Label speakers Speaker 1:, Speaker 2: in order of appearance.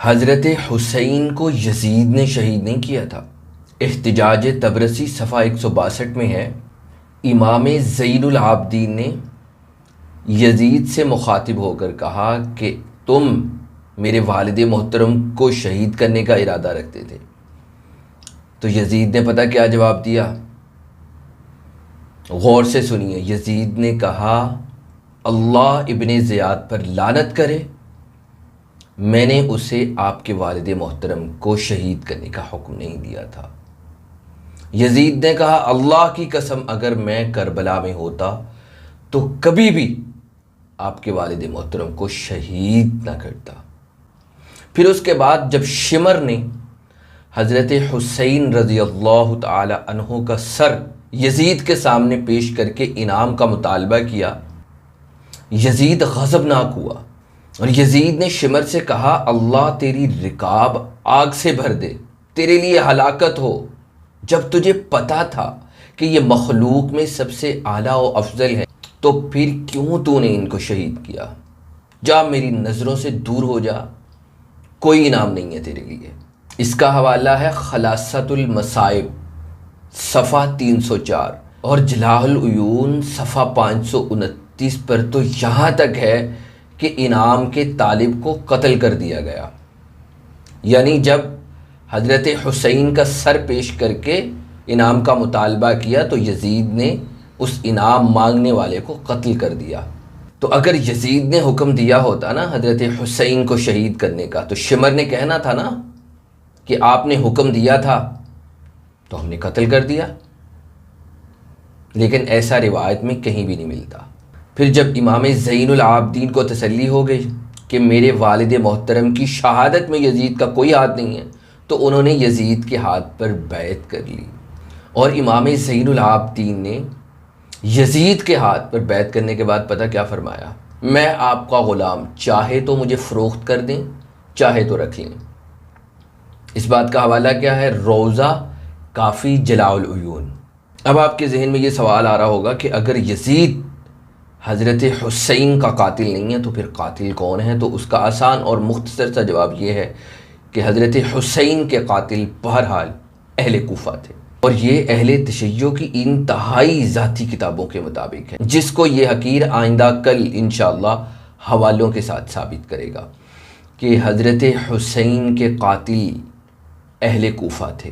Speaker 1: حضرت حسین کو یزید نے شہید نہیں کیا تھا۔ احتجاج طبرسی صفحہ 162 میں ہے، امام زین العابدین نے یزید سے مخاطب ہو کر کہا کہ تم میرے والد محترم کو شہید کرنے کا ارادہ رکھتے تھے۔ تو یزید نے پتہ کیا جواب دیا؟ غور سے سنیے۔ یزید نے کہا اللہ ابن زیاد پر لعنت کرے، میں نے اسے آپ کے والد محترم کو شہید کرنے کا حکم نہیں دیا تھا۔ یزید نے کہا اللہ کی قسم اگر میں کربلا میں ہوتا تو کبھی بھی آپ کے والد محترم کو شہید نہ کرتا۔ پھر اس کے بعد جب شمر نے حضرت حسین رضی اللہ تعالی عنہ کا سر یزید کے سامنے پیش کر کے انعام کا مطالبہ کیا، یزید غضبناک ہوا اور یزید نے شمر سے کہا اللہ تیری رکاب آگ سے بھر دے، تیرے لیے ہلاکت ہو، جب تجھے پتا تھا کہ یہ مخلوق میں سب سے اعلیٰ و افضل ہے تو پھر کیوں تو نے ان کو شہید کیا؟ جا میری نظروں سے دور ہو جا، کوئی انعام نہیں ہے تیرے لیے۔ اس کا حوالہ ہے خلاصۃ المصائب صفحہ 304 اور جلاء العیون صفحہ 529 پر تو یہاں تک ہے کہ انعام کے طالب کو قتل کر دیا گیا۔ یعنی جب حضرت حسین کا سر پیش کر کے انعام کا مطالبہ کیا تو یزید نے اس انعام مانگنے والے کو قتل کر دیا۔ تو اگر یزید نے حکم دیا ہوتا نا حضرت حسین کو شہید کرنے کا تو شمر نے کہنا تھا نا کہ آپ نے حکم دیا تھا تو ہم نے قتل کر دیا، لیکن ایسا روایت میں کہیں بھی نہیں ملتا۔ پھر جب امام زین العابدین کو تسلی ہو گئی کہ میرے والد محترم کی شہادت میں یزید کا کوئی ہاتھ نہیں ہے تو انہوں نے یزید کے ہاتھ پر بیعت کر لی، اور امام زین العابدین نے یزید کے ہاتھ پر بیعت کرنے کے بعد پتہ کیا فرمایا؟ میں آپ کا غلام، چاہے تو مجھے فروخت کر دیں چاہے تو رکھ لیں۔ اس بات کا حوالہ کیا ہے؟ روضہ کافی جلاء العیون۔ اب آپ کے ذہن میں یہ سوال آ رہا ہوگا کہ اگر یزید حضرت حسین کا قاتل نہیں ہے تو پھر قاتل کون ہے؟ تو اس کا آسان اور مختصر سا جواب یہ ہے کہ حضرت حسین کے قاتل بہرحال اہل کوفہ تھے، اور یہ اہل تشیع کی انتہائی ذاتی کتابوں کے مطابق ہے، جس کو یہ حقیر آئندہ کل انشاءاللہ حوالوں کے ساتھ ثابت کرے گا کہ حضرت حسین کے قاتل اہل کوفہ تھے۔